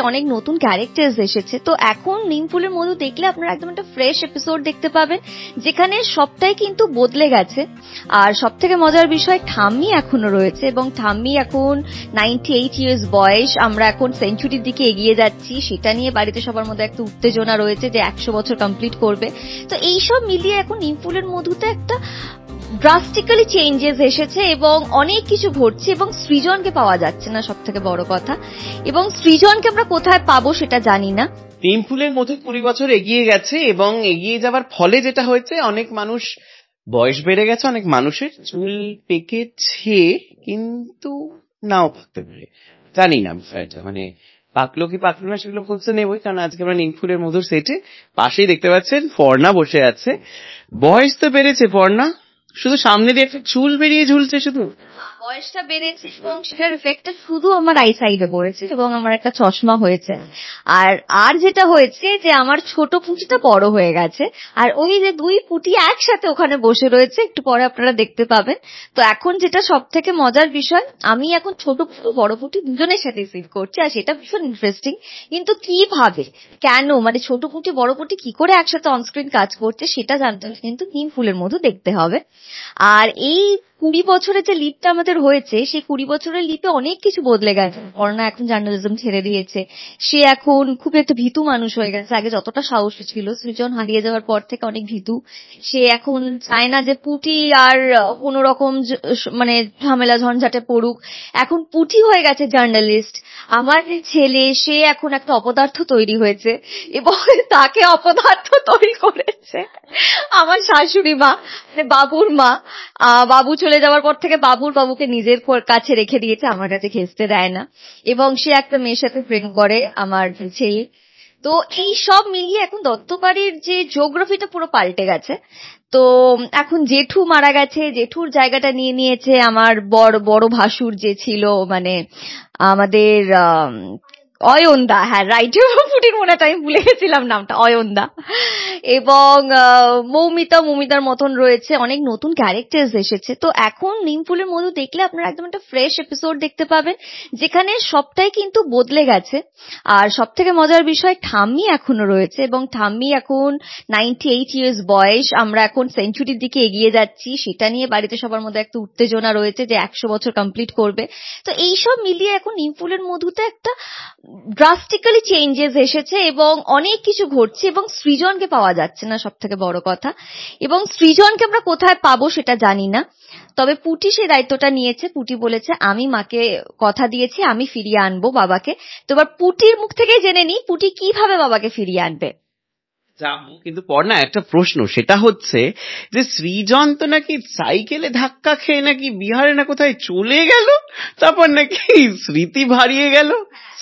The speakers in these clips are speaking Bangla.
অনেক নতুন ক্যারেক্টার্স এসেছে। তো এখন নিমফুলের মধু দেখলে আপনারা একদম একটা ফ্রেশ এপিসোড দেখতে পাবেন, যেখানে সবটাই কিন্তু বদলে গেছে। আর সব থেকে মজার বিষয়, ঠাম্মি এখনো রয়েছে এবং ঠাম্মি এখন 98 ইয়ার্স বয়স। আমরা এখন সেঞ্চুরির দিকে এগিয়ে যাচ্ছি, সেটা নিয়ে বাড়িতে সবার মধ্যে একটা উত্তেজনা রয়েছে যে 100 বছর কমপ্লিট করবে। তো এইসব মিলিয়ে এখন নিমফুলের মধুতে একটা ড্রাস্টিক্যালি চেঞ্জেস এসেছে এবং অনেক কিছু ঘটছে এবং সৃজনকে পাওয়া যাচ্ছে না, সব থেকে বড় কথা। এবং সৃজনকে আমরা কোথায় পাবো সেটা জানি না। নিমফুলের মধু 20 বছর এগিয়ে গেছে এবং এগিয়ে যাওয়ার ফলে যেটা হয়েছে, অনেক মানুষ বয়স বেড়ে গেছে, অনেক মানুষের চুল পেকেছে, কিন্তু নাও পাকতে পারে, জানি না বিষয়টা মানে পাকলো কি পাকলো না সেগুলো বলতে নেবই। কারণ আজকে আমরা নিমফুলের মধুর সেটে পাশেই দেখতে পাচ্ছেন পর্ণা বসে আছে। বয়স তো বেড়েছে পর্ণা, শুধু সামনে দিয়ে একটা চুল বেরিয়ে ঝুলছে, শুধু বয়সটা বেড়েছে এবং সেটার এফেক্টটা শুধু আমার আই সাইডে পড়েছে এবং আমার একটা চশমা হয়েছে। আর যেটা হয়েছে যে আমার ছোট পুঁটিটা বড় হয়ে গেছে, আর ওই যে দুই পুঁটি একসাথে ওখানে বসে রয়েছে, একটু পরে আপনারা দেখতে পাবেন। তো এখন যেটা সব থেকে মজার বিষয়, আমি এখন ছোট পুঁটি বড় পুঁটি দুজনের সাথে ফিল করছি, আর সেটা ভীষণ ইন্টারেস্টিং। কিন্তু কিভাবে, কেন, মানে ছোট পুঁটি বড় পুঁটি কি করে একসাথে অনস্ক্রিন কাজ করছে সেটা জানতে কিন্তু নিমফুলের মধু দেখতে হবে। আর এই 20 বছরের যে লিপটা আমাদের হয়েছে, সেই 20 বছরের লিপে অনেক কিছু বদলে গেছে। পর্ণা এখন জার্নালিজম ছেড়ে দিয়েছে, সে এখন খুব একটা ভীতু মানুষ হয়ে গেছে। আগে যতটা সাহসী ছিল, সৃজন হারিয়ে যাওয়ার পর থেকে অনেক ভীতু। সে এখন চায় না যে পুটি আর কোন রকম মানে ঝামেলা ঝঞ্ঝাটে পড়ুক। এখন পুটি হয়ে গেছে জার্নালিস্ট। আমার ছেলে, সে এখন একটা অপদার্থ তৈরি হয়েছে এবং তাকে অপদার্থ তৈরি করেছে আমার শাশুড়ি মা, মানে বাবুর মা। বাবু চলে যাওয়ার পর থেকে বাবুকে নিজের কাছে রেখে দিয়েছে, আমার কাছে ঘেঁষতে দেয় না। এবং সে একটা মেয়ের সাথে প্রেম করে, আমার ছেলে। তো এই সব মিলিয়ে এখন দত্তবাড়ির যে জিওগ্রাফিটা পুরো পাল্টে গেছে। তো এখন জেঠু মারা গেছে, জেঠুর জায়গাটা নিয়ে নিয়েছে আমার বড় ভাসুর যে ছিল, মানে আমাদের অয়নদা। হ্যাঁ, রাইট, পুটির মনেটা আমি ভুলে গেছিলাম নামটা, অয়নদা। এবং মৌমিতার মতন রয়েছে, অনেক নতুন ক্যারেক্টার্স এসেছে। তো এখন নিমফুলের মধু দেখলে আপনারা একদম একটা ফ্রেশ এপিসোড দেখতে পাবেন, যেখানে সবটাই কিন্তু বদলে গেছে। আর সব থেকে মজার বিষয়, ঠাম্মি এখনো রয়েছে এবং ঠাম্মি এখন 98 ইয়ার্স বয়স। আমরা এখন সেঞ্চুরির দিকে এগিয়ে যাচ্ছি, সেটা নিয়ে বাড়িতে সবার মধ্যে একটা উত্তেজনা রয়েছে যে 100 বছর কমপ্লিট করবে। তো এইসব মিলিয়ে এখন নিমফুলের মধুতে একটা ড্রাস্টিক্যালি চেঞ্জেস এসেছে এবং অনেক কিছু ঘটছে এবং সৃজনকে পাওয়া যাচ্ছে না, সব থেকে বড় কথা। এবং সৃজনকে আমরা কোথায় পাবো সেটা জানি না। তবে পুটি সেই দায়িত্বটা নিয়েছে। পুটি বলেছে, আমি মাকে কথা দিয়েছি, আমি ফিরিয়ে আনবো বাবাকে। তো এবার পুটির মুখ থেকে জেনে নি পুটি কিভাবে বাবাকে ফিরিয়ে আনবে। কিন্তু পর্ণা, একটা প্রশ্ন, সেটা হচ্ছে যে সৃজন তো নাকি সাইকেলে ধাক্কা খেয়ে নাকি বিহারে না কোথায় চলে গেল, তারপর নাকি স্মৃতি হারিয়ে গেল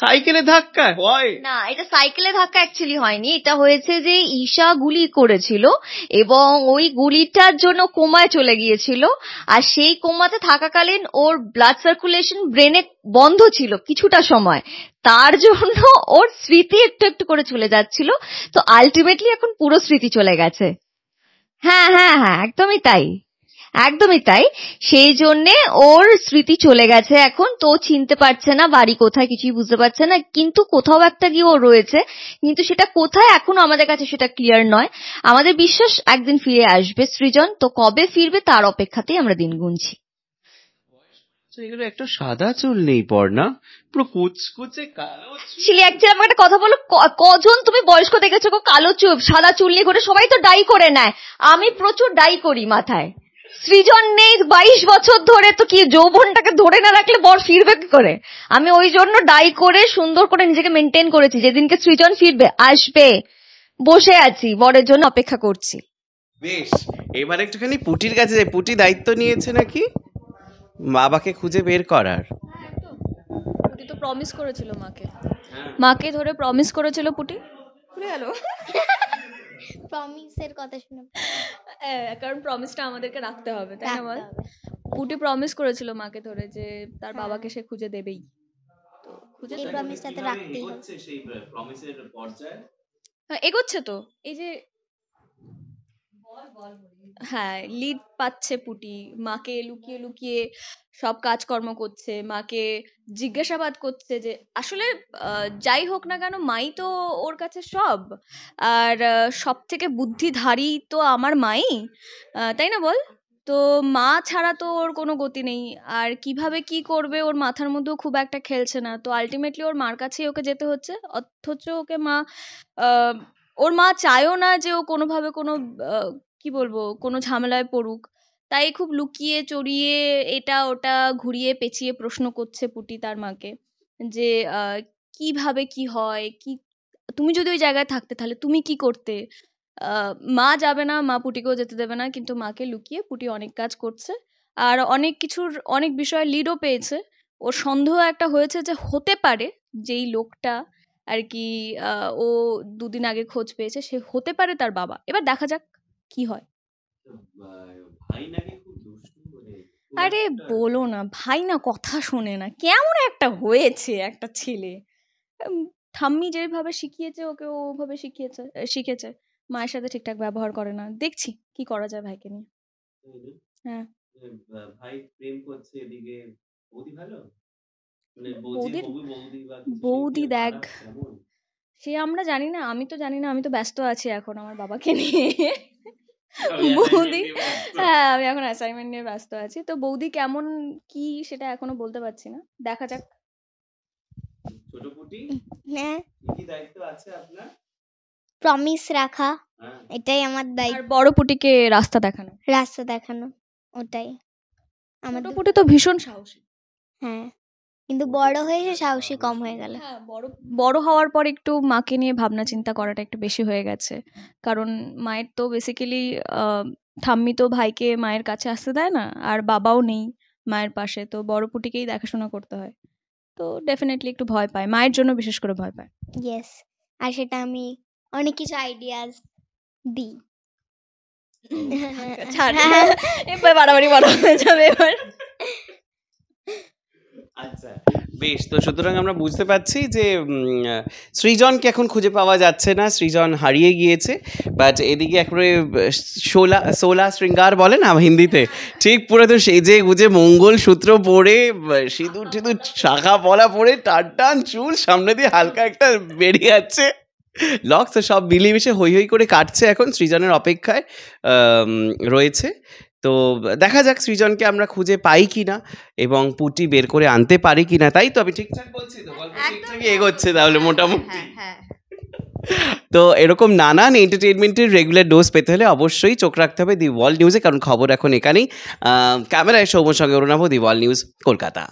সাইকেলে ধাক্কা হয় না, এটা সাইকেলে ধাক্কা অ্যাকচুয়ালি হয়নি। এটা হয়েছে যে ঈশা গুলি করেছিল এবং ওই গুলিটার জন্য কোমায় চলে গিয়েছিল। আর সেই কোমাতে থাকাকালীন ওর ব্লাড সার্কুলেশন ব্রেনে বন্ধ ছিল কিছুটা সময়, তার জন্য ওর স্মৃতি একটু একটু করে চলে যাচ্ছিল। তো আলটিমেটলি এখন পুরো স্মৃতি চলে গেছে। হ্যাঁ হ্যাঁ হ্যাঁ, একদমই তাই, একদমই তাই। সেই জন্যে ওর স্মৃতি চলে গেছে এখন। তো চিনতে পারছে না বাড়ি কোথায়, কিছুই বুঝতে পারছে না। কিন্তু কোথাও একটা গিয়ে ও রয়েছে, কিন্তু সেটা কোথায় এখনো আমাদের কাছে সেটা ক্লিয়ার নয়। আমাদের বিশ্বাস একদিন ফিরে আসবে সৃজন। তো কবে ফিরবে তার অপেক্ষাতেই আমরা দিন গুনছি। এগুলো একটা সাদা চুল নেই পর্ণা, পুরো কুচকুচে কালো চুল। অ্যাকচুয়ালি আমার একটা কথা বলো, কজন তুমি বয়স্ক দেখেছো কালো চুল সাদা চুল নিয়ে ঘুরে? সবাই তো ডাই করে নেয়, আমি প্রচুর ডাই করি মাথায়। সৃজন নেই 22 বছর ধরে, তো কি যৌবনটাকে ধরে না রাখলে বর ফিরবে কি করে? আমি ওই জন্য ডাই করে সুন্দর করে নিজেকে মেনটেন করেছি। যেদিনকে সৃজন ফিরবে, আসবে, বসে আছি, বরের জন্য অপেক্ষা করছি। বেশ, এবার একটুখানি পুটির কাছে যাই। পুটি দায়িত্ব নিয়েছে নাকি বাবাকে খুঁজে বের করার। পুটি তো প্রমিস করেছিল মাকে ধরে প্রমিস করেছিল। পুটি ভুলে গেল প্রমিসের কথা শুনে, কারণ প্রমিসটা আমাদেরকে রাখতে হবে, তাই না বল? পুটি প্রমিস করেছিল মাকে ধরে যে তার বাবাকে সে খুঁজে দেবেই। তো খুঁজে এই প্রমিসটা তো রাখতেই হবে। সেই প্রমিসের পর্যায়ে এগোচ্ছে তো। এই যে হ্যাঁ, লিড পাচ্ছে পুটি, মাকে লুকিয়ে লুকিয়ে সব কাজকর্ম করছে, মাকে জিজ্ঞাসাবাদ করছে যে আসলে যাই হোক না কেন মাই তো ওর কাছে সব। আর সব থেকে বুদ্ধিধারী তো আমার মাই, তাই না বল? তো মা ছাড়া তো ওর কোনো গতি নেই। আর কিভাবে কি করবে ওর মাথার মধ্যেও খুব একটা খেলছে না, তো আলটিমেটলি ওর মার কাছেই ওকে যেতে হচ্ছে। অথচ ওকে মা আহ, ওর মা চায়ও না যে ও কোনোভাবে কোনো কি বলবো কোনো ঝামেলায় পড়ুক। তাই খুব লুকিয়ে চড়িয়ে এটা ওটা ঘুরিয়ে পেঁচিয়ে প্রশ্ন করছে পুটি তার মাকে যে কিভাবে কি হয়, কি তুমি যদি ওই জায়গায় থাকতে তাহলে তুমি কি করতে। মা যাবে না, মা পুটিকেও যেতে দেবে না, কিন্তু মাকে লুকিয়ে পুটি অনেক কাজ করছে। আর অনেক কিছুর অনেক বিষয়ে লিডও পেয়েছে। ওর সন্দেহ একটা হয়েছে যে হতে পারে যেই লোকটা আর কি ও দুদিন আগে খোঁজ পেয়েছে সে হতে পারে তার বাবা। এবার দেখা যাক কি হয়। ভাই নাকি খুব দুষ্টু, মানে আরে বলো না, ভাই না কথা শোনে না, কেমন একটা হয়েছে একটা ছেলে। ঠাম্মি যেভাবে শিখিয়েছে ওকে ওভাবে শিখেছে। মায়ের সাথে ঠিকঠাক ব্যবহার করে না। দেখছি কি করা যায় ভাইকে নিয়ে। হ্যাঁ, ভাই প্রেম করছে এদিকে, বৌদি ভালো, মানে বৌদির বৌদি বা কিছু বৌদি কেউ দেখ, খারাপ কেমন? সে আমরা জানি না, আমি তো জানি না, আমি তো ব্যস্ত আছি এখন আমার বাবাকে নিয়ে। আমি assignment বৌদি, নিয়ে ব্যস্ত। হ্যাঁ আমি এখন অ্যাসাইনমেন্ট নিয়ে ব্যস্ত আছি, তো বৌদি কেমন কি সেটা এখনো বলতে পারছি না, দেখা যাক। ছোট পুটি, হ্যাঁ, কি দায়িত্ব আছে আপনার? প্রমিস রাখা, হ্যাঁ, এটাই আমার আর দায়িত্ব। বড় পুটিকে রাস্তা দেখানো। রাস্তা দেখানো, ওটাই আমার ছোট পুটি তো ভীষণ সাহসী। হ্যাঁ, কিন্তু বড় হয়ে সে সাহসী কম হয়ে গেল। হ্যাঁ, বড় বড় হওয়ার পর একটু মাকে নিয়ে ভাবনা চিন্তা করাটা একটু বেশি হয়ে গেছে। কারণ মায়ের তো বেসিক্যালি ঠাম্মি তো ভাইকে মায়ের কাছে আসতে দেয় না, আর বাবাও নেই মায়ের পাশে, তো বড় পুটিকেই দেখাশোনা করতে হয়। তো ডেফিনেটলি একটু ভয় পায়, মায়ের জন্য বিশেষ করে ভয় পায়। ইয়েস, আর সেটা আমি অনেক কিছু আইডিয়াস দিই। ছাড়, এবার বাড়াবাড়ি বড় হয়ে যাবে এবার। আচ্ছা বেশ, তো সুতরাং আমরা বুঝতে পারছি যে সৃজনকে এখন খুঁজে পাওয়া যাচ্ছে না, সৃজন হারিয়ে গিয়েছে। বাট এদিকে একেবারে সোলা শৃঙ্গার বলে না হিন্দিতে, ঠিক পুরো তো সেজে গুজে মঙ্গল সূত্র পরে সিঁদুর টিঁদুর শাখা পলা পরে টান টান চুল সামনে দিয়ে হালকা একটা বেরিয়ে যাচ্ছে লক্স, তো সব মিলেমিশে হই হই করে কাটছে এখন, সৃজনের অপেক্ষায় রয়েছে। তো দেখা যাক সৃজনকে আমরা খুঁজে পাই কিনা এবং পুটি বের করে আনতে পারি কিনা। তাই তো আমি ঠিকঠাক বলছি তো, গল্প ঠিকঠাকই এগোচ্ছে তাহলে মোটামুটি। তো এরকম নানান এন্টারটেনমেন্টের রেগুলার ডোজ পেতে হলে অবশ্যই চোখ রাখতে হবে দি ওয়ার্ল্ড নিউজে, কারণ খবর এখন এখানেই। ক্যামেরায় সৌম্যর সঙ্গে Arunava, the world news, Kolkata.